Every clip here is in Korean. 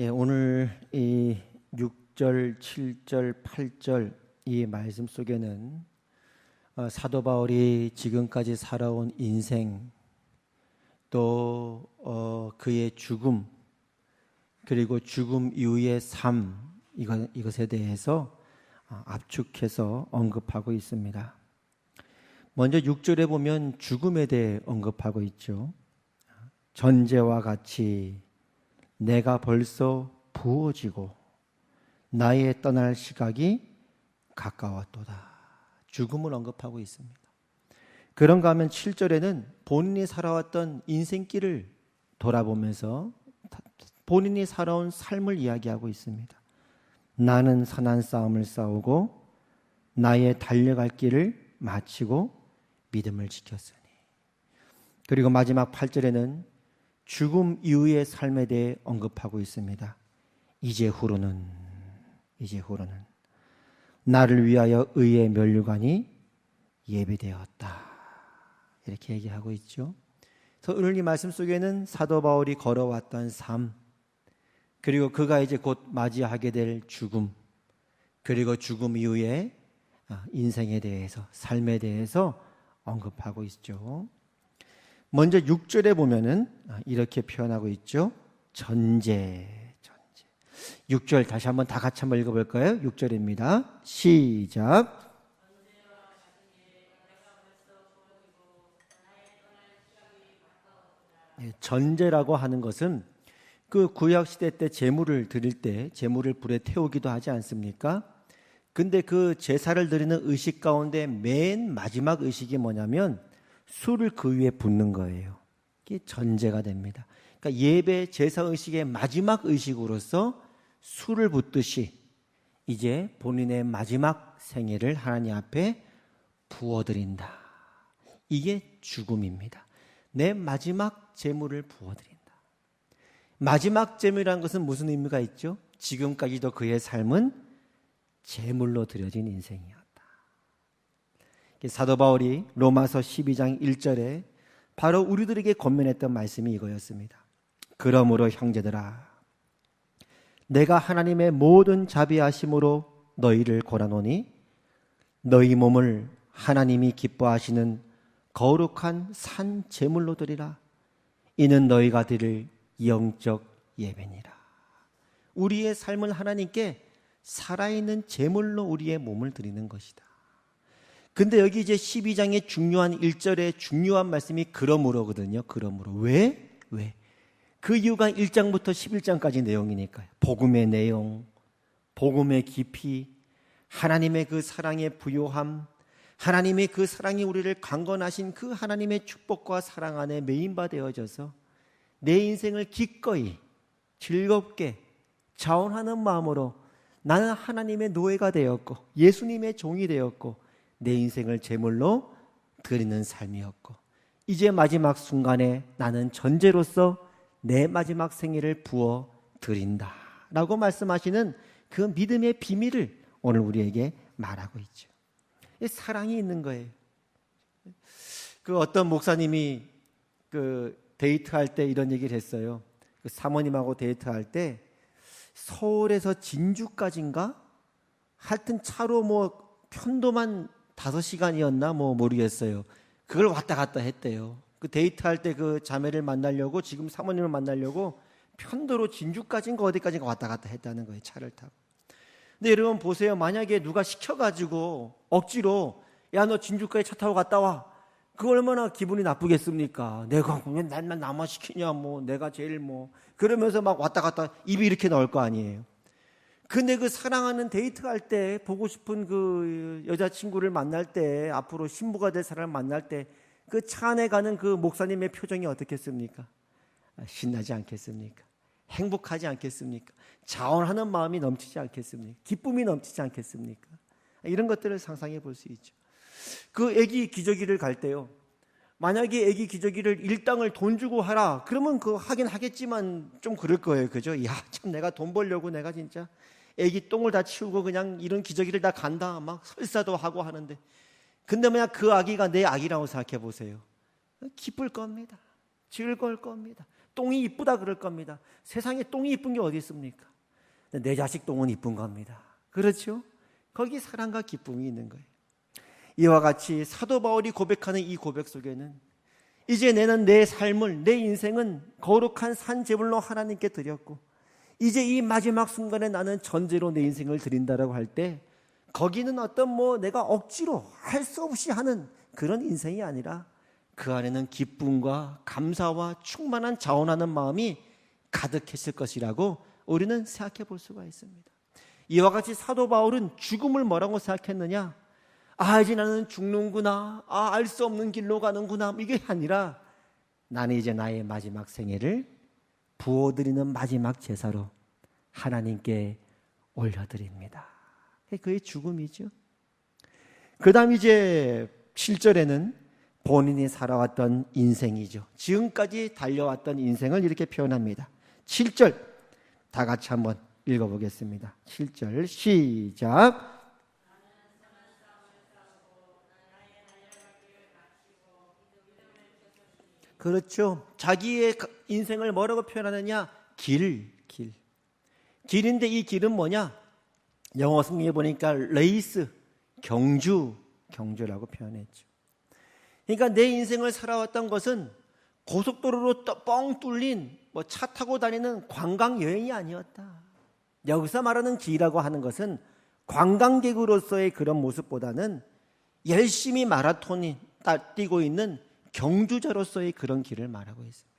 오늘 이 6절, 7절, 8절 이 말씀 속에는 사도 바울이 지금까지 살아온 인생, 또 그의 죽음, 그리고 죽음 이후의 삶, 이것에 대해서 압축해서 언급하고 있습니다. 먼저 6절에 보면 죽음에 대해 언급하고 있죠. 전제와 같이 내가 벌써 부어지고 나의 떠날 시각이 가까웠도다. 죽음을 언급하고 있습니다. 그런가 하면 7절에는 본인이 살아왔던 인생길을 돌아보면서 본인이 살아온 삶을 이야기하고 있습니다. 나는 선한 싸움을 싸우고 나의 달려갈 길을 마치고 믿음을 지켰으니. 그리고 마지막 8절에는 죽음 이후의 삶에 대해 언급하고 있습니다. 이제 후로는 나를 위하여 의의 면류관이 예비되었다. 이렇게 얘기하고 있죠. 그래서 오늘 이 말씀 속에는 사도 바울이 걸어왔던 삶, 그리고 그가 이제 곧 맞이하게 될 죽음, 그리고 죽음 이후의 인생에 대해서, 삶에 대해서 언급하고 있죠. 먼저 6절에 보면은 이렇게 표현하고 있죠. 전제. 6절 다시 한번 다 같이 한번 읽어볼까요? 6절입니다. 시작. 전제라고 하는 것은 그 구약 시대 때 제물을 드릴 때 제물을 불에 태우기도 하지 않습니까? 근데 그 제사를 드리는 의식 가운데 맨 마지막 의식이 뭐냐면 술을 그 위에 붓는 거예요. 이게 전제가 됩니다. 그러니까 예배 제사 의식의 마지막 의식으로서 술을 붓듯이 이제 본인의 마지막 생애를 하나님 앞에 부어드린다. 이게 죽음입니다. 내 마지막 제물을 부어드린다. 마지막 제물이라는 것은 무슨 의미가 있죠? 지금까지도 그의 삶은 제물로 드려진 인생이었다. 사도 바울이 로마서 12장 1절에 바로 우리들에게 권면했던 말씀이 이거였습니다. 그러므로 형제들아, 내가 하나님의 모든 자비하심으로 너희를 권하노니 너희 몸을 하나님이 기뻐하시는 거룩한 산 제물로 드리라. 이는 너희가 드릴 영적 예배니라. 우리의 삶을 하나님께 살아있는 제물로 우리의 몸을 드리는 것이다. 근데 여기 이제 12장의 중요한 1절의 중요한 말씀이 그러므로거든요. 그러므로. 왜? 그 이유가 1장부터 11장까지 내용이니까요. 복음의 내용, 복음의 깊이, 하나님의 그 사랑의 부요함, 하나님의 그 사랑이 우리를 강건하신 그 하나님의 축복과 사랑 안에 메인바 되어져서 내 인생을 기꺼이 즐겁게 자원하는 마음으로 나는 하나님의 노예가 되었고 예수님의 종이 되었고 내 인생을 제물로 드리는 삶이었고 이제 마지막 순간에 나는 전제로서 내 마지막 생애를 부어 드린다 라고 말씀하시는 그 믿음의 비밀을 오늘 우리에게 말하고 있죠. 사랑이 있는 거예요. 그 어떤 목사님이 그 데이트할 때 이런 얘기를 했어요. 그 사모님하고 데이트할 때 서울에서 진주까지인가? 하여튼 차로 뭐 편도만 5시간이었나 뭐 모르겠어요. 그걸 왔다 갔다 했대요. 그 데이트할 때 그 자매를 만나려고 지금 사모님을 만나려고 편도로 진주까지인가 어디까지인가 왔다 갔다 했다는 거예요. 차를 타고. 근데 여러분 보세요. 만약에 누가 시켜가지고 억지로 야 너 진주까지 차 타고 갔다 와. 그 얼마나 기분이 나쁘겠습니까? 내가 왜 날만 나만 시키냐 뭐 내가 제일 뭐 그러면서 막 왔다 갔다 입이 이렇게 나올 거 아니에요. 근데 그 사랑하는 데이트할 때 보고 싶은 그 여자친구를 만날 때 앞으로 신부가 될 사람을 만날 때 그 차 안에 가는 그 목사님의 표정이 어떻겠습니까? 신나지 않겠습니까? 행복하지 않겠습니까? 자원하는 마음이 넘치지 않겠습니까? 기쁨이 넘치지 않겠습니까? 이런 것들을 상상해 볼 수 있죠. 그 애기 기저귀를 갈 때요. 만약에 애기 기저귀를 일당을 돈 주고 하라. 그러면 그거 하긴 하겠지만 좀 그럴 거예요. 그죠? 야, 참 내가 돈 벌려고 내가 진짜 애기 똥을 다 치우고 그냥 이런 기저귀를 다 간다. 막 설사도 하고 하는데. 근데 만약 그 아기가 내 아기라고 생각해 보세요. 기쁠 겁니다. 즐거울 겁니다. 똥이 이쁘다 그럴 겁니다. 세상에 똥이 이쁜 게 어디 있습니까? 내 자식 똥은 이쁜 겁니다. 그렇죠? 거기 사랑과 기쁨이 있는 거예요. 이와 같이 사도 바울이 고백하는 이 고백 속에는 이제 내는 내 삶을, 내 인생은 거룩한 산 제물로 하나님께 드렸고 이제 이 마지막 순간에 나는 전제로 내 인생을 드린다라고 할 때 거기는 어떤 내가 억지로 할 수 없이 하는 그런 인생이 아니라 그 안에는 기쁨과 감사와 충만한 자원하는 마음이 가득했을 것이라고 우리는 생각해 볼 수가 있습니다. 이와 같이 사도 바울은 죽음을 뭐라고 생각했느냐? 이제 나는 죽는구나. 알 수 없는 길로 가는구나. 이게 아니라 나는 이제 나의 마지막 생애를 부어드리는 마지막 제사로 하나님께 올려드립니다. 그의 죽음이죠. 그 다음 이제 7절에는 본인이 살아왔던 인생이죠. 지금까지 달려왔던 인생을 이렇게 표현합니다. 7절 다 같이 한번 읽어보겠습니다. 7절 시작. 그렇죠. 자기의 인생을 뭐라고 표현하느냐? 길인데 이 길은 뭐냐? 영어 성경에 보니까 레이스, 경주라고 표현했죠. 그러니까 내 인생을 살아왔던 것은 고속도로로 뻥 뚫린 차 타고 다니는 관광 여행이 아니었다. 여기서 말하는 길이라고 하는 것은 관광객으로서의 그런 모습보다는 열심히 마라톤이 뛰고 있는 경주자로서의 그런 길을 말하고 있습니다.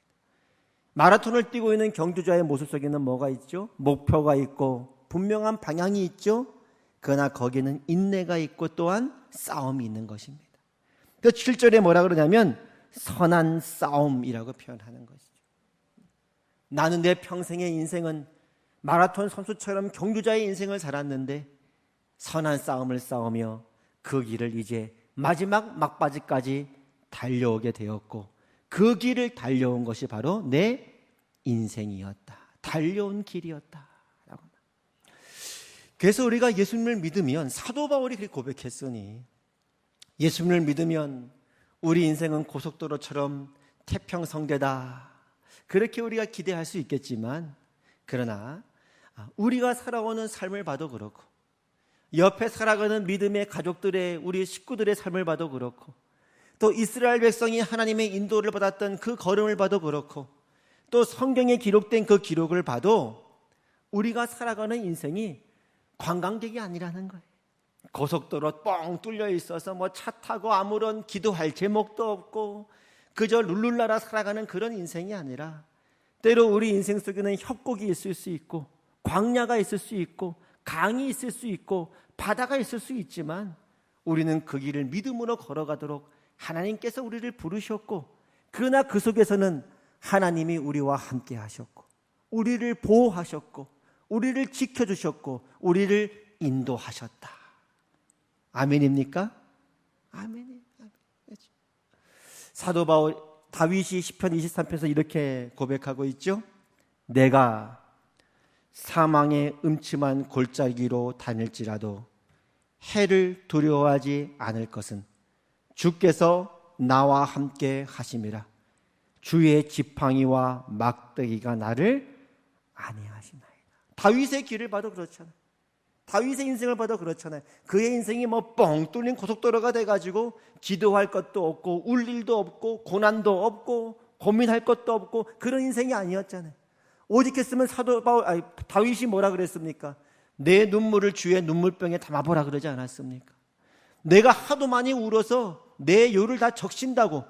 마라톤을 뛰고 있는 경주자의 모습 속에는 뭐가 있죠? 목표가 있고 분명한 방향이 있죠. 그러나 거기는 인내가 있고 또한 싸움이 있는 것입니다. 그 7절에 뭐라 그러냐면 선한 싸움이라고 표현하는 것이죠. 나는 내 평생의 인생은 마라톤 선수처럼 경주자의 인생을 살았는데 선한 싸움을 싸우며 그 길을 이제 마지막 막바지까지 달려오게 되었고 그 길을 달려온 것이 바로 내 인생이었다. 달려온 길이었다. 그래서 우리가 예수님을 믿으면 사도 바울이 그렇게 고백했으니 예수님을 믿으면 우리 인생은 고속도로처럼 태평성대다. 그렇게 우리가 기대할 수 있겠지만 그러나 우리가 살아오는 삶을 봐도 그렇고 옆에 살아가는 믿음의 가족들의 우리 식구들의 삶을 봐도 그렇고 또 이스라엘 백성이 하나님의 인도를 받았던 그 걸음을 봐도 그렇고 또 성경에 기록된 그 기록을 봐도 우리가 살아가는 인생이 관광객이 아니라는 거예요. 고속도로 뻥 뚫려 있어서 차 타고 아무런 기도할 제목도 없고 그저 룰루라라 살아가는 그런 인생이 아니라 때로 우리 인생 속에는 협곡이 있을 수 있고 광야가 있을 수 있고 강이 있을 수 있고 바다가 있을 수 있지만 우리는 그 길을 믿음으로 걸어가도록 하나님께서 우리를 부르셨고 그러나 그 속에서는 하나님이 우리와 함께 하셨고 우리를 보호하셨고 우리를 지켜주셨고 우리를 인도하셨다. 아멘입니까? 아멘이에요. 사도 바울 다윗이 시편 23편에서 이렇게 고백하고 있죠. 내가 사망의 음침한 골짜기로 다닐지라도 해를 두려워하지 않을 것은 주께서 나와 함께 하심이라. 주의 지팡이와 막대기가 나를 안위하시나이다. 다윗의 길을 봐도 그렇잖아요. 다윗의 인생을 봐도 그렇잖아요. 그의 인생이 뻥 뚫린 고속도로가 돼가지고 기도할 것도 없고 울 일도 없고 고난도 없고 고민할 것도 없고 그런 인생이 아니었잖아요. 오직 했으면 다윗이 뭐라 그랬습니까? 내 눈물을 주의 눈물병에 담아보라 그러지 않았습니까? 내가 하도 많이 울어서 내 요를 다 적신다고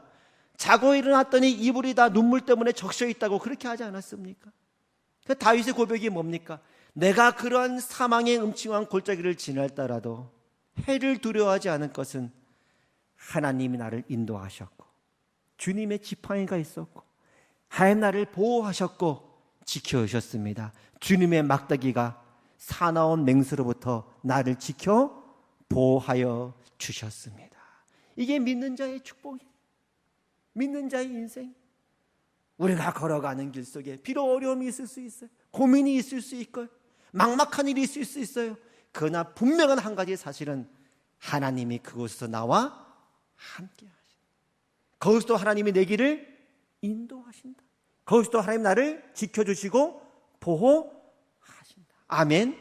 자고 일어났더니 이불이 다 눈물 때문에 적셔 있다고 그렇게 하지 않았습니까? 그 다윗의 고백이 뭡니까? 내가 그러한 사망의 음침한 골짜기를 지날더라도 해를 두려워하지 않을 것은 하나님이 나를 인도하셨고 주님의 지팡이가 있었고 하나님 나를 보호하셨고 지켜주셨습니다. 주님의 막대기가 사나운 맹수로부터 나를 지켜 보호하여 주셨습니다. 이게 믿는 자의 축복이에요. 믿는 자의 인생. 우리가 걸어가는 길 속에 비록 어려움이 있을 수 있어요. 고민이 있을 수 있고 막막한 일이 있을 수 있어요. 그러나 분명한 한 가지 사실은 하나님이 그곳에서 나와 함께 하신다. 거기서도 하나님이 내 길을 인도하신다. 거기서도 하나님 나를 지켜주시고 보호하신다. 아멘.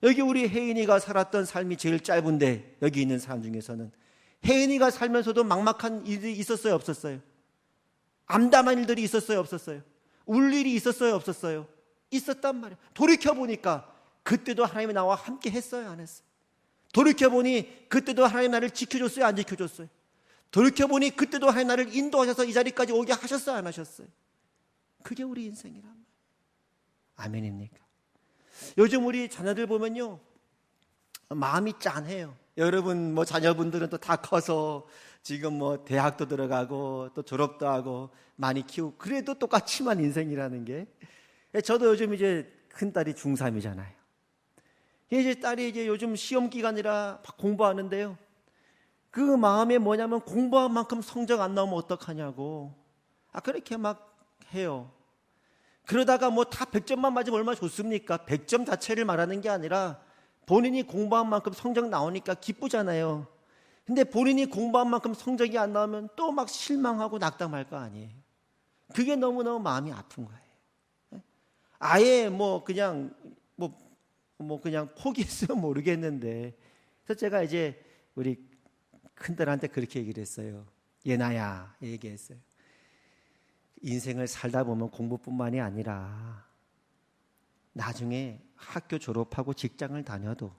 여기 우리 혜인이가 살았던 삶이 제일 짧은데, 여기 있는 사람 중에서는 혜인이가 살면서도 막막한 일이 있었어요, 없었어요? 암담한 일들이 있었어요, 없었어요? 울 일이 있었어요, 없었어요? 있었단 말이에요. 돌이켜보니까 그때도 하나님이 나와 함께 했어요, 안 했어요? 돌이켜보니 그때도 하나님 나를 지켜줬어요, 안 지켜줬어요? 돌이켜보니 그때도 하나님 나를 인도하셔서 이 자리까지 오게 하셨어요, 안 하셨어요? 그게 우리 인생이란 말이에요. 아멘입니까? 요즘 우리 자녀들 보면요, 마음이 짠해요. 여러분 뭐 자녀분들은 또 다 커서 지금 뭐 대학도 들어가고 또 졸업도 하고 많이 키우고, 그래도 똑같지만 인생이라는 게, 저도 요즘 이제 큰딸이 중3이잖아요. 이제 딸이 이제 요즘 시험 기간이라 공부하는데요, 그 마음에 뭐냐면 공부한 만큼 성적 안 나오면 어떡하냐고 그렇게 막 해요. 그러다가 뭐 다 100점만 맞으면 얼마나 좋습니까? 100점 자체를 말하는 게 아니라 본인이 공부한 만큼 성적 나오니까 기쁘잖아요. 근데 본인이 공부한 만큼 성적이 안 나오면 또 막 실망하고 낙담할 거 아니에요. 그게 너무너무 마음이 아픈 거예요. 아예 뭐 그냥 그냥 포기했으면 모르겠는데, 그래서 제가 이제 우리 큰딸한테 그렇게 얘기를 했어요. 예나야, 얘기했어요. 인생을 살다 보면 공부뿐만이 아니라 나중에 학교 졸업하고 직장을 다녀도,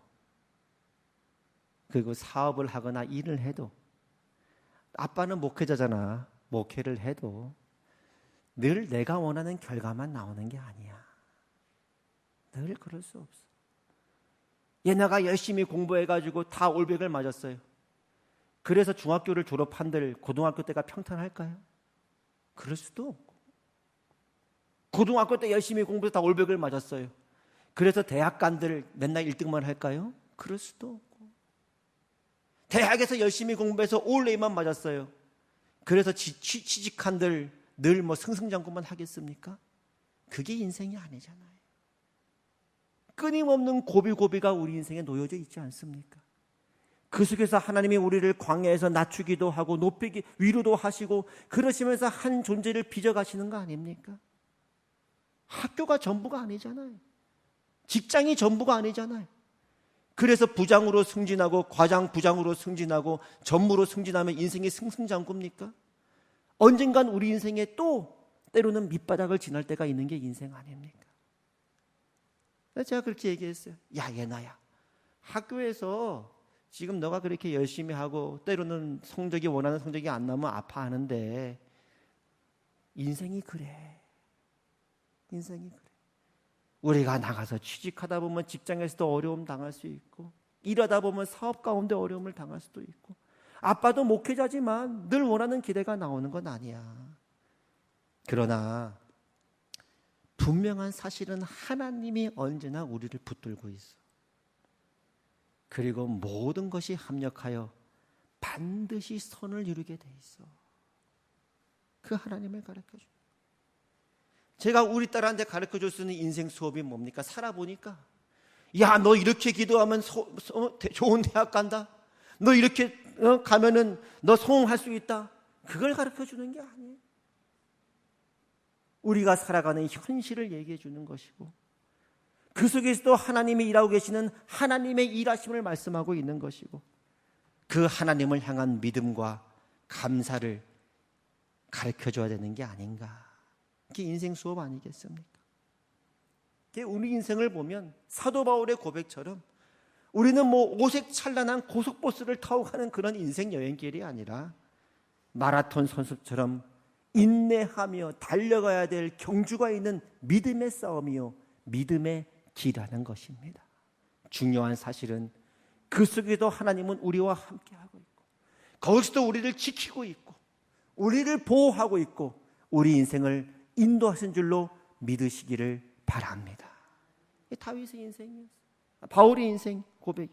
그리고 사업을 하거나 일을 해도, 아빠는 목회자잖아. 목회를 해도 늘 내가 원하는 결과만 나오는 게 아니야. 늘 그럴 수 없어. 예나가 열심히 공부해가지고 다 올백을 맞았어요. 그래서 중학교를 졸업한들 고등학교 때가 평탄할까요? 그럴 수도 없고. 고등학교 때 열심히 공부해서 다 올백을 맞았어요. 그래서 대학 간들 맨날 1등만 할까요? 그럴 수도 없고. 대학에서 열심히 공부해서 올레이만 맞았어요. 그래서 취직한들 늘 뭐 승승장구만 하겠습니까? 그게 인생이 아니잖아요. 끊임없는 고비고비가 우리 인생에 놓여져 있지 않습니까? 그 속에서 하나님이 우리를 광야에서 낮추기도 하고 높이기 위로도 하시고, 그러시면서 한 존재를 빚어가시는 거 아닙니까? 학교가 전부가 아니잖아요. 직장이 전부가 아니잖아요. 그래서 부장으로 승진하고 과장 부장으로 승진하고 전무로 승진하면 인생이 승승장구입니까? 언젠간 우리 인생에 또 때로는 밑바닥을 지날 때가 있는 게 인생 아닙니까? 제가 그렇게 얘기했어요. 야, 예나야, 학교에서 지금 너가 그렇게 열심히 하고 때로는 성적이 원하는 성적이 안 나오면 아파하는데, 인생이 그래. 인생이 그래. 우리가 나가서 취직하다 보면 직장에서도 어려움 당할 수 있고, 일하다 보면 사업 가운데 어려움을 당할 수도 있고, 아빠도 목회자지만 늘 원하는 기대가 나오는 건 아니야. 그러나 분명한 사실은 하나님이 언제나 우리를 붙들고 있어. 그리고 모든 것이 합력하여 반드시 선을 이루게 돼 있어. 그 하나님을 가르쳐줘. 제가 우리 딸한테 가르쳐줄 수 있는 인생 수업이 뭡니까? 살아보니까, 야, 너 이렇게 기도하면 좋은 대학 간다. 너 이렇게 가면은 너 성공할 수 있다. 그걸 가르쳐주는 게 아니에요. 우리가 살아가는 현실을 얘기해 주는 것이고, 그 속에서도 하나님이 일하고 계시는 하나님의 일하심을 말씀하고 있는 것이고, 그 하나님을 향한 믿음과 감사를 가르쳐줘야 되는 게 아닌가. 그게 인생 수업 아니겠습니까? 우리 인생을 보면 사도 바울의 고백처럼 우리는 뭐 오색 찬란한 고속버스를 타고 가는 그런 인생 여행길이 아니라 마라톤 선수처럼 인내하며 달려가야 될 경주가 있는 믿음의 싸움이요, 믿음의 길하는 것입니다. 중요한 사실은 그 속에도 하나님은 우리와 함께하고 있고, 거기서도 우리를 지키고 있고 우리를 보호하고 있고 우리 인생을 인도하신 줄로 믿으시기를 바랍니다. 다윗의 인생이었어요. 바울의 인생 고백이.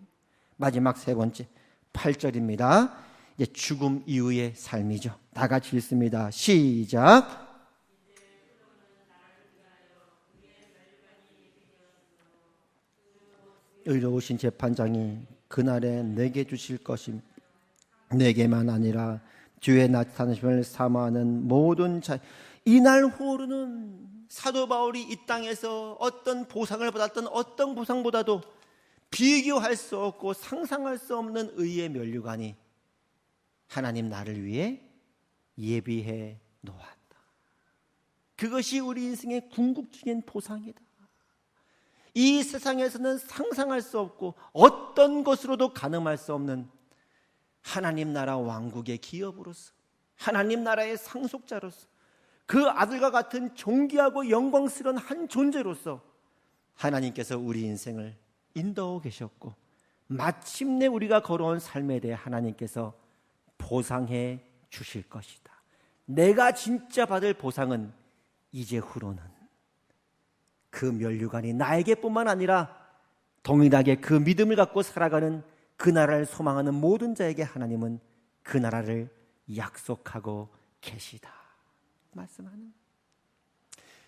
마지막 세 번째 8절입니다. 이제 죽음 이후의 삶이죠. 다 같이 읽습니다. 시작. 의로우신 재판장이 그날에 내게 주실 것임, 내게만 아니라 주의 나타나심을 사모하는 모든 자. 이날 후로는 사도 바울이 이 땅에서 어떤 보상을 받았던 어떤 보상보다도 비교할 수 없고 상상할 수 없는 의의 면류관이 하나님 나를 위해 예비해 놓았다. 그것이 우리 인생의 궁극적인 보상이다. 이 세상에서는 상상할 수 없고 어떤 것으로도 가늠할 수 없는 하나님 나라 왕국의 기업으로서, 하나님 나라의 상속자로서, 그 아들과 같은 존귀하고 영광스러운 한 존재로서 하나님께서 우리 인생을 인도하고 계셨고, 마침내 우리가 걸어온 삶에 대해 하나님께서 보상해 주실 것이다. 내가 진짜 받을 보상은 이제 후로는 그 면류관이 나에게뿐만 아니라 동일하게 그 믿음을 갖고 살아가는 그 나라를 소망하는 모든 자에게 하나님은 그 나라를 약속하고 계시다 말씀하는,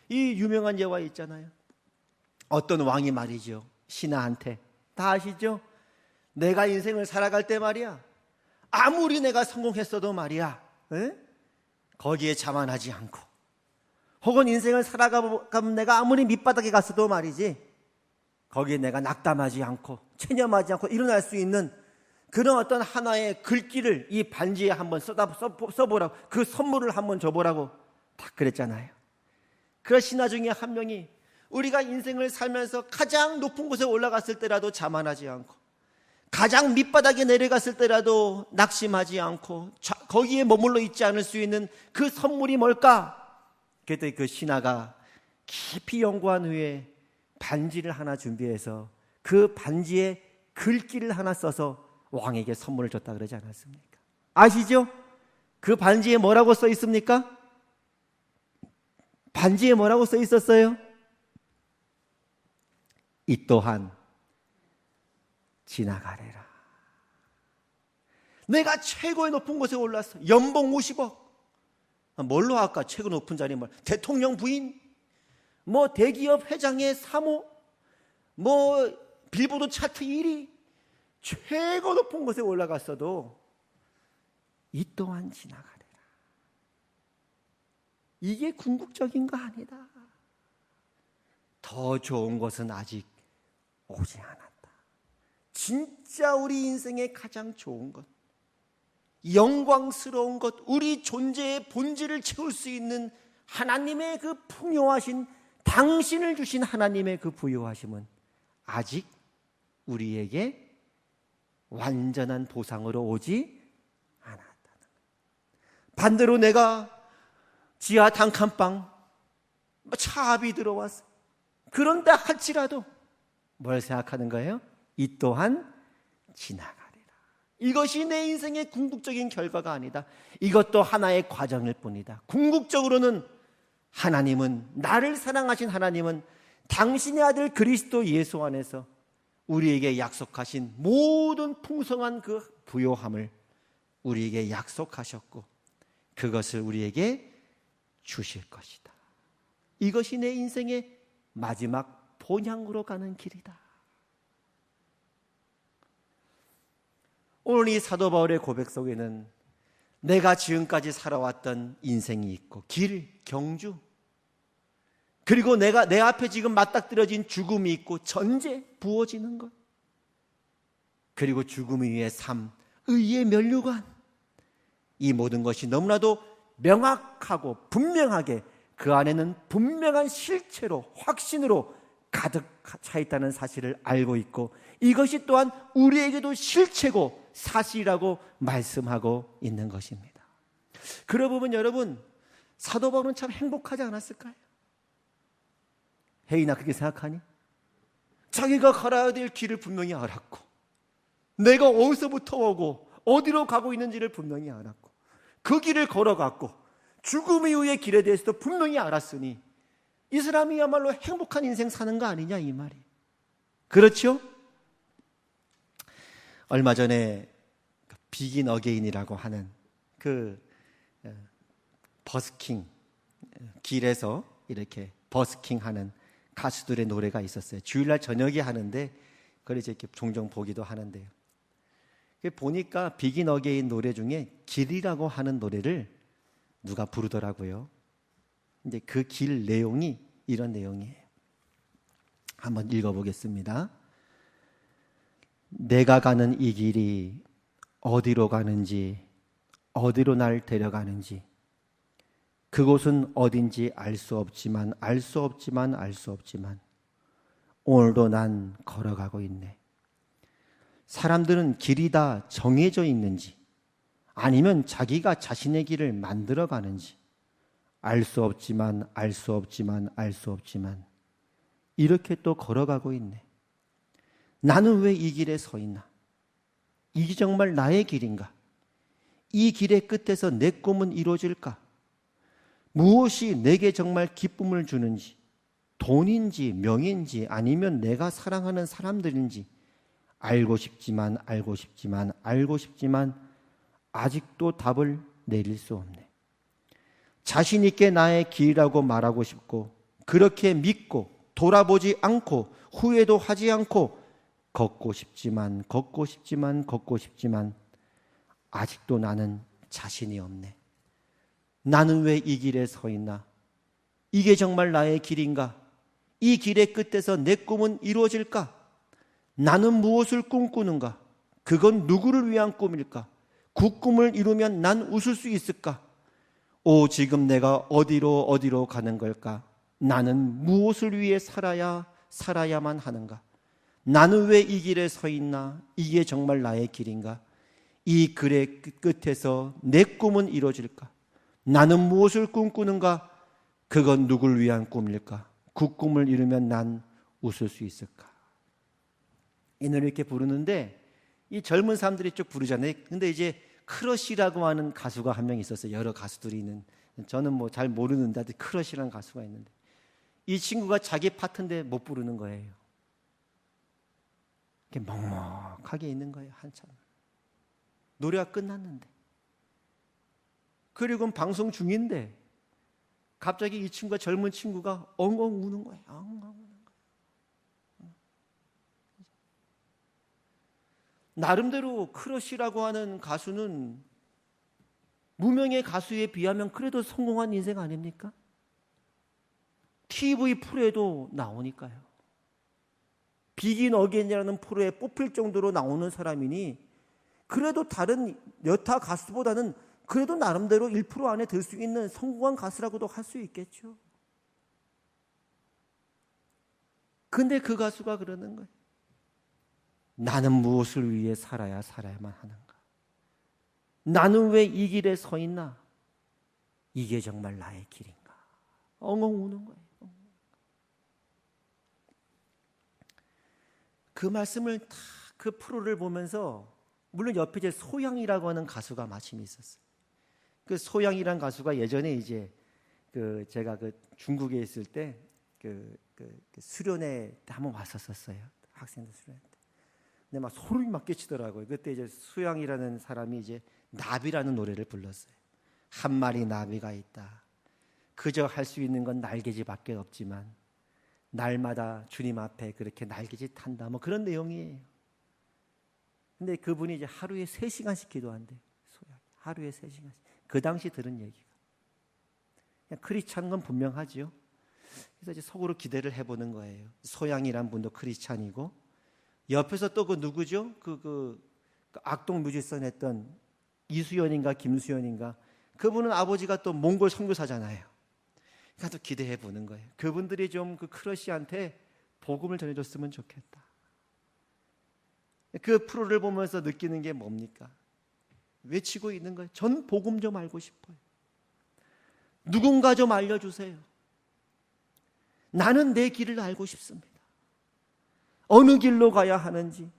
이 유명한 예화 있잖아요. 어떤 왕이 말이죠, 신하한테, 다 아시죠? 내가 인생을 살아갈 때 말이야, 아무리 내가 성공했어도 말이야, 거기에 자만하지 않고, 혹은 인생을 살아가면 내가 아무리 밑바닥에 갔어도 말이지, 거기에 내가 낙담하지 않고 체념하지 않고 일어날 수 있는 그런 어떤 하나의 글귀를 이 반지에 한번 써보라고, 그 선물을 한번 줘보라고 다 그랬잖아요. 그런 신하 중에 한 명이 우리가 인생을 살면서 가장 높은 곳에 올라갔을 때라도 자만하지 않고, 가장 밑바닥에 내려갔을 때라도 낙심하지 않고 거기에 머물러 있지 않을 수 있는 그 선물이 뭘까? 그랬더니 그 신하가 깊이 연구한 후에 반지를 하나 준비해서 그 반지에 글귀를 하나 써서 왕에게 선물을 줬다 그러지 않았습니까? 아시죠? 그 반지에 뭐라고 써 있습니까? 반지에 뭐라고 써 있었어요? 이 또한 지나가리라. 내가 최고의 높은 곳에 올랐어. 연봉 50억. 뭘로 할까? 최고 높은 자리 뭐 대통령 부인, 뭐 대기업 회장의 사모, 뭐 빌보드 차트 1위, 최고 높은 곳에 올라갔어도 이 또한 지나가리라. 이게 궁극적인 거 아니다. 더 좋은 것은 아직 오지 않았다. 진짜 우리 인생의 가장 좋은 것, 영광스러운 것, 우리 존재의 본질을 채울 수 있는 하나님의 그 풍요하신, 당신을 주신 하나님의 그 부요하심은 아직 우리에게 완전한 보상으로 오지 않았다는 것. 반대로 내가 지하 단칸방 차압이 들어왔어. 그런데 할지라도 뭘 생각하는 거예요? 이 또한 지나가리라. 이것이 내 인생의 궁극적인 결과가 아니다. 이것도 하나의 과정일 뿐이다. 궁극적으로는 하나님은, 나를 사랑하신 하나님은 당신의 아들 그리스도 예수 안에서 우리에게 약속하신 모든 풍성한 그 부요함을 우리에게 약속하셨고, 그것을 우리에게 주실 것이다. 이것이 내 인생의 마지막 본향으로 가는 길이다. 오늘 이 사도 바울의 고백 속에는 내가 지금까지 살아왔던 인생이 있고, 길, 경주, 그리고 내 앞에 지금 맞닥뜨려진 죽음이 있고, 전제, 부어지는 것, 그리고 죽음 위의 삶, 의의 면류관, 이 모든 것이 너무나도 명확하고 분명하게 그 안에는 분명한 실체로, 확신으로 가득 차 있다는 사실을 알고 있고, 이것이 또한 우리에게도 실체고 사실이라고 말씀하고 있는 것입니다. 그러고 보면 여러분, 사도 바울은 참 행복하지 않았을까요? 혜인아, 그렇게 생각하니? 자기가 걸어야 될 길을 분명히 알았고, 내가 어디서부터 오고 어디로 가고 있는지를 분명히 알았고, 그 길을 걸어갔고, 죽음 이후의 길에 대해서도 분명히 알았으니 이 사람이야말로 행복한 인생 사는 거 아니냐, 이 말이. 그렇죠? 얼마 전에 비긴 어게인이라고 하는 그 버스킹, 길에서 이렇게 버스킹하는 가수들의 노래가 있었어요. 주일날 저녁에 하는데 그걸 이제 이렇게 종종 보기도 하는데요. 보니까 비긴 어게인 노래 중에 길이라고 하는 노래를 누가 부르더라고요. 이제 그 길 내용이 이런 내용이에요. 한번 읽어보겠습니다. 내가 가는 이 길이 어디로 가는지, 어디로 날 데려가는지, 그곳은 어딘지 알 수 없지만 오늘도 난 걸어가고 있네. 사람들은 길이 다 정해져 있는지 아니면 자기가 자신의 길을 만들어 가는지 알 수 없지만 이렇게 또 걸어가고 있네. 나는 왜 이 길에 서 있나? 이게 정말 나의 길인가? 이 길의 끝에서 내 꿈은 이루어질까? 무엇이 내게 정말 기쁨을 주는지, 돈인지 명인지 아니면 내가 사랑하는 사람들인지 알고 싶지만 아직도 답을 내릴 수 없네. 자신 있게 나의 길이라고 말하고 싶고 그렇게 믿고 돌아보지 않고 후회도 하지 않고 걷고 싶지만 아직도 나는 자신이 없네. 나는 왜 이 길에 서 있나? 이게 정말 나의 길인가? 이 길의 끝에서 내 꿈은 이루어질까? 나는 무엇을 꿈꾸는가? 그건 누구를 위한 꿈일까? 그 꿈을 이루면 난 웃을 수 있을까? 지금 내가 어디로 가는 걸까? 나는 무엇을 위해 살아야만 하는가? 나는 왜 이 길에 서 있나? 이게 정말 나의 길인가? 이 길의 끝에서 내 꿈은 이루어질까? 나는 무엇을 꿈꾸는가? 그건 누굴 위한 꿈일까? 그 꿈을 이루면 난 웃을 수 있을까? 이 노래 이렇게 부르는데 이 젊은 사람들이 쭉 부르잖아요. 근데 이제 크러쉬라고 하는 가수가 한 명 있었어요. 여러 가수들이 있는. 저는 뭐 잘 모르는데 크러쉬라는 가수가 있는데 이 친구가 자기 파트인데 못 부르는 거예요. 이렇게 먹먹하게 있는 거예요. 한참. 노래가 끝났는데. 그리고 방송 중인데 갑자기 이 친구가 젊은 친구가 엉엉 우는 거예요. 엉엉 우는 거예요. 나름대로 크러쉬라고 하는 가수는 무명의 가수에 비하면 그래도 성공한 인생 아닙니까? TV 프로에도 나오니까요. 비긴 어게인이라는 프로에 뽑힐 정도로 나오는 사람이니 그래도 다른 여타 가수보다는 그래도 나름대로 1% 안에 들 수 있는 성공한 가수라고도 할 수 있겠죠. 근데 그 가수가 그러는 거예요. 나는 무엇을 위해 살아야만 하는가? 나는 왜 이 길에 서 있나? 이게 정말 나의 길인가? 엉엉 우는 거예요. 그 말씀을 다 그 프로를 보면서 물론 옆에 이제 소양이라고 하는 가수가 마침 있었어요. 그 소양이라는 가수가 예전에 이제 제가 중국에 있을 때 수련회 한번 왔었어요. 학생들 수련회 때. 근데 막 소름이 막 끼치더라고요. 그때 이제 소양이라는 사람이 이제 나비라는 노래를 불렀어요. 한 마리 나비가 있다. 그저 할 수 있는 건 날개짓밖에 없지만 날마다 주님 앞에 그렇게 날개짓 한다. 뭐 그런 내용이에요. 근데 그분이 이제 하루에 3시간씩 기도한대요. 하루에 3시간씩. 그 당시 들은 얘기가. 그냥 크리스찬 건 분명하죠. 그래서 이제 속으로 기대를 해보는 거예요. 소양이란 분도 크리스찬이고 옆에서 또 그 누구죠? 그 악동 뮤지션 했던 이수연인가 김수연인가 그분은 아버지가 또 몽골 선교사잖아요. 그러니까 또 기대해 보는 거예요. 그분들이 좀 그 크러쉬한테 복음을 전해줬으면 좋겠다. 그 프로를 보면서 느끼는 게 뭡니까? 외치고 있는 거예요. 전 복음 좀 알고 싶어요. 누군가 좀 알려주세요. 나는 내 길을 알고 싶습니다. 어느 길로 가야 하는지,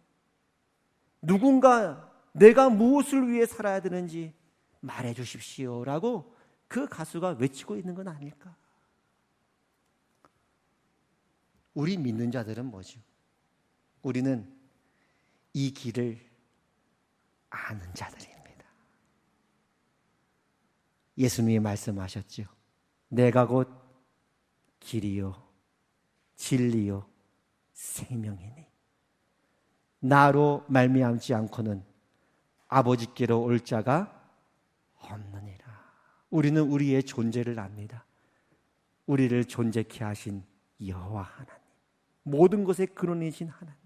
누군가 내가 무엇을 위해 살아야 되는지 말해 주십시오라고 그 가수가 외치고 있는 건 아닐까? 우리 믿는 자들은 뭐죠? 우리는 이 길을 아는 자들입니다. 예수님이 말씀하셨죠. 내가 곧 길이요 진리요 생명이니 나로 말미암지 않고는 아버지께로 올 자가 없느니라. 우리는 우리의 존재를 압니다. 우리를 존재케 하신 여호와 하나님, 모든 것의 근원이신 하나님,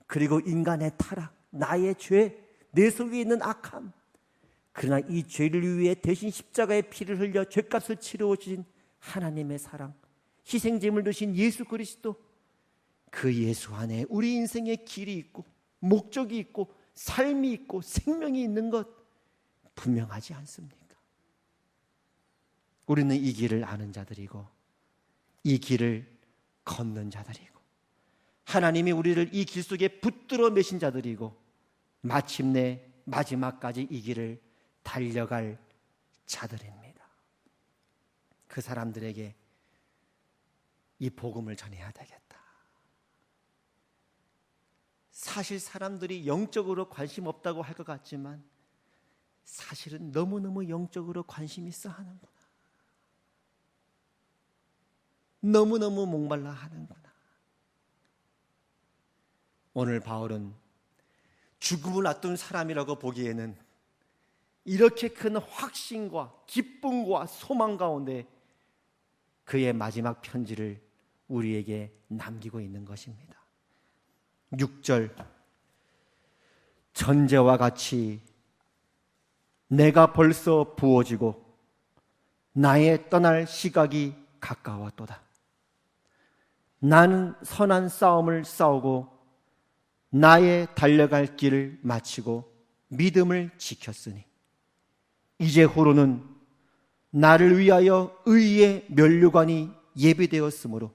그리고 인간의 타락, 나의 죄, 내 속에 있는 악함, 그러나 이 죄를 위해 대신 십자가의 피를 흘려 죄값을 치러 주신 하나님의 사랑, 희생제물 되신 예수 그리스도, 그 예수 안에 우리 인생의 길이 있고 목적이 있고 삶이 있고 생명이 있는 것 분명하지 않습니까? 우리는 이 길을 아는 자들이고 이 길을 걷는 자들이고 하나님이 우리를 이 길 속에 붙들어 매신 자들이고 마침내 마지막까지 이 길을 달려갈 자들입니다. 그 사람들에게 이 복음을 전해야 되겠다. 사실 사람들이 영적으로 관심 없다고 할 것 같지만 사실은 너무너무 영적으로 관심 있어 하는구나. 너무너무 목말라 하는구나. 오늘 바울은 죽음을 앞둔 사람이라고 보기에는 이렇게 큰 확신과 기쁨과 소망 가운데 그의 마지막 편지를 우리에게 남기고 있는 것입니다. 6절, 전제와 같이 내가 벌써 부어지고 나의 떠날 시각이 가까웠도다. 나는 선한 싸움을 싸우고 나의 달려갈 길을 마치고 믿음을 지켰으니 이제후로는 나를 위하여 의의 면류관이 예비되었으므로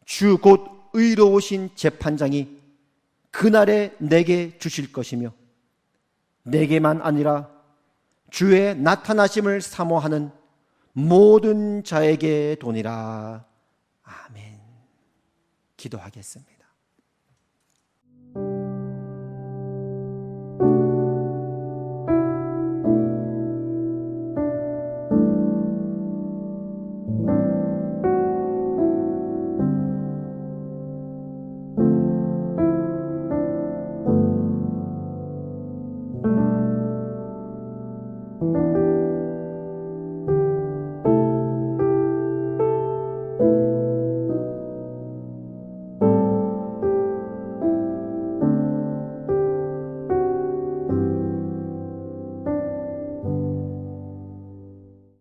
주 곧 의로우신 재판장이 그날에 내게 주실 것이며 내게만 아니라 주의 나타나심을 사모하는 모든 자에게 도니라. 아멘. 기도하겠습니다.